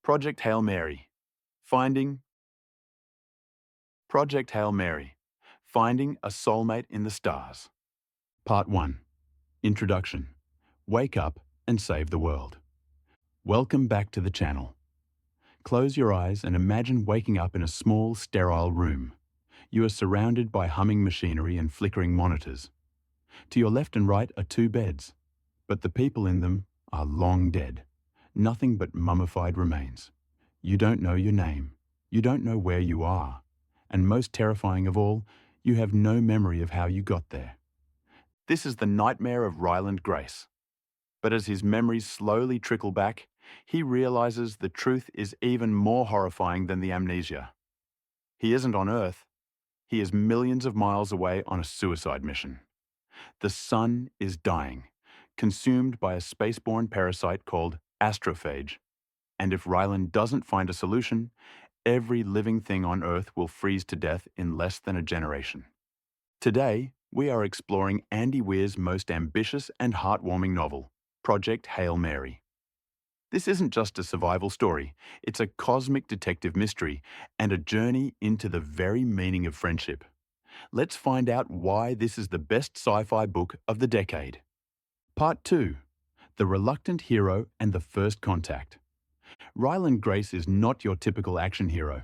Project Hail Mary. Finding Project Hail Mary. Finding a Soulmate in the Stars. Part 1. Introduction. Wake up and save the world. Welcome back to the channel. Close your eyes and imagine waking up in a small, sterile room. You are surrounded by humming machinery and flickering monitors. To your left and right are two beds, but the people in them are long dead. Nothing but mummified remains. You don't know your name. You don't know where you are. And most terrifying of all, you have no memory of how you got there. This is the nightmare of Ryland Grace. But as his memories slowly trickle back, he realizes the truth is even more horrifying than the amnesia. He isn't on Earth. He is millions of miles away on a suicide mission. The sun is dying, consumed by a space-borne parasite called Astrophage. And if Ryland doesn't find a solution, every living thing on Earth will freeze to death in less than a generation. Today, we are exploring Andy Weir's most ambitious and heartwarming novel, Project Hail Mary. This isn't just a survival story, it's a cosmic detective mystery and a journey into the very meaning of friendship. Let's find out why this is the best sci-fi book of the decade. Part 2. The Reluctant Hero and the First Contact. Ryland Grace is not your typical action hero.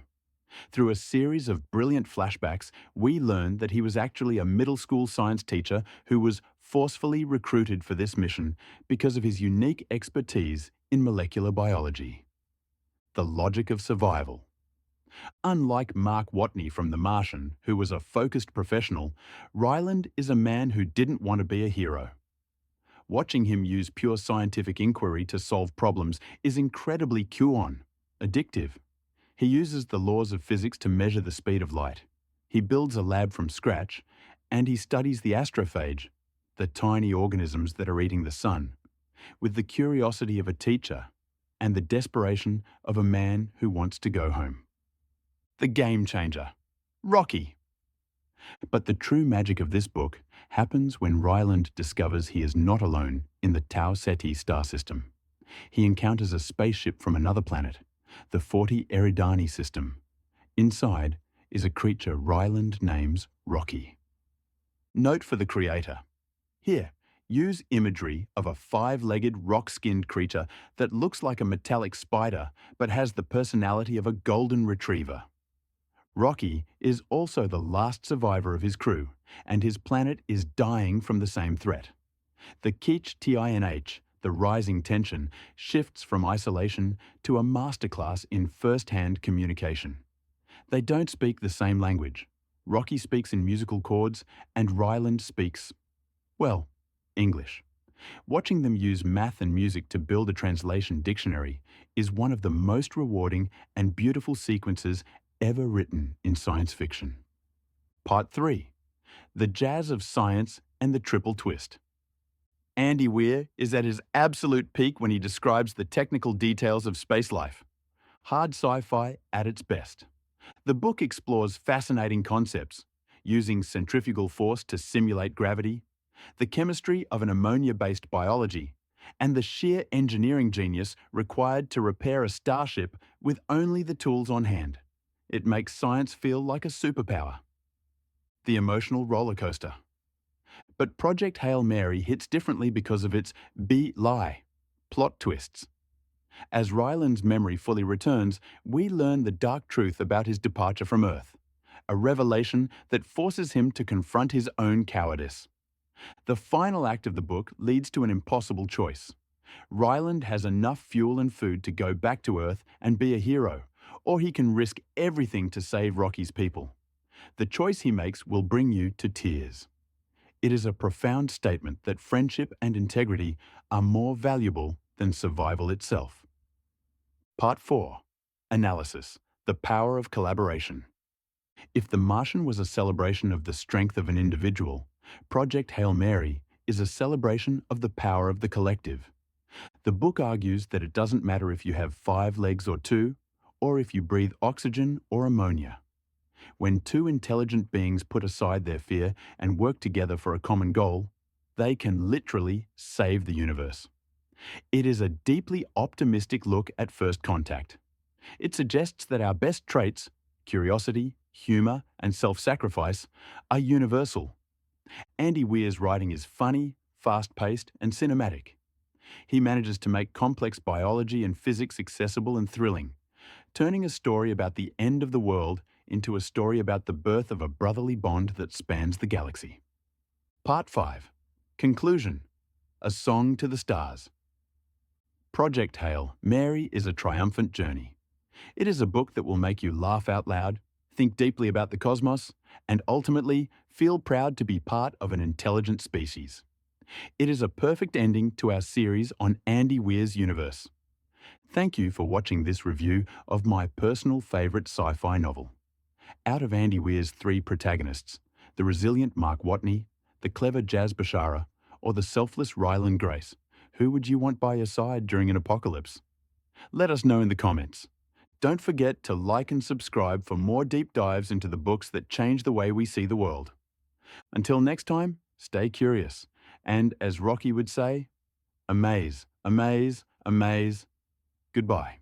Through a series of brilliant flashbacks, we learn that he was actually a middle school science teacher who was forcefully recruited for this mission because of his unique expertise in molecular biology. The logic of survival. Unlike Mark Watney from The Martian, who was a focused professional, Ryland is a man who didn't want to be a hero. Watching him use pure scientific inquiry to solve problems is incredibly Q-on, addictive. He uses the laws of physics to measure the speed of light. He builds a lab from scratch, and he studies the astrophage, the tiny organisms that are eating the sun, with the curiosity of a teacher and the desperation of a man who wants to go home. The game changer, Rocky. But the true magic of this book happens when Ryland discovers he is not alone in the Tau Ceti star system. He encounters a spaceship from another planet, the 40 Eridani system. Inside is a creature Ryland names Rocky. Note for the creator. Here, use imagery of a 5-legged, rock-skinned creature that looks like a metallic spider but has the personality of a golden retriever. Rocky is also the last survivor of his crew, and his planet is dying from the same threat. The Kich-TINH, the rising tension, shifts from isolation to a masterclass in first-hand communication. They don't speak the same language. Rocky speaks in musical chords, and Ryland speaks, well, English. Watching them use math and music to build a translation dictionary is one of the most rewarding and beautiful sequences ever written in science fiction. Part 3. The Jazz of Science and the Triple Twist. Andy Weir is at his absolute peak when he describes the technical details of space life. Hard sci-fi at its best. The book explores fascinating concepts, using centrifugal force to simulate gravity, the chemistry of an ammonia-based biology, and the sheer engineering genius required to repair a starship with only the tools on hand. It makes science feel like a superpower. The emotional roller coaster. But Project Hail Mary hits differently because of its be-lie, plot twists. As Ryland's memory fully returns, we learn the dark truth about his departure from Earth, a revelation that forces him to confront his own cowardice. The final act of the book leads to an impossible choice. Ryland has enough fuel and food to go back to Earth and be a hero, or he can risk everything to save Rocky's people. The choice he makes will bring you to tears. It is a profound statement that friendship and integrity are more valuable than survival itself. Part 4. Analysis. The power of collaboration. If The Martian was a celebration of the strength of an individual, Project Hail Mary is a celebration of the power of the collective. The book argues that it doesn't matter if you have 5 legs or 2, or if you breathe oxygen or ammonia. When two intelligent beings put aside their fear and work together for a common goal, they can literally save the universe. It is a deeply optimistic look at first contact. It suggests that our best traits, curiosity, humour, and self-sacrifice, are universal. Andy Weir's writing is funny, fast-paced, and cinematic. He manages to make complex biology and physics accessible and thrilling, turning a story about the end of the world into a story about the birth of a brotherly bond that spans the galaxy. Part 5. Conclusion. A Song to the Stars. Project Hail, Mary is a triumphant journey. It is a book that will make you laugh out loud, think deeply about the cosmos, and ultimately feel proud to be part of an intelligent species. It is a perfect ending to our series on Andy Weir's universe. Thank you for watching this review of my personal favourite sci-fi novel. Out of Andy Weir's 3 protagonists, the resilient Mark Watney, the clever Jazz Bashara, or the selfless Ryland Grace, who would you want by your side during an apocalypse? Let us know in the comments. Don't forget to like and subscribe for more deep dives into the books that change the way we see the world. Until next time, stay curious, and as Rocky would say, amaze, amaze, amaze. Goodbye.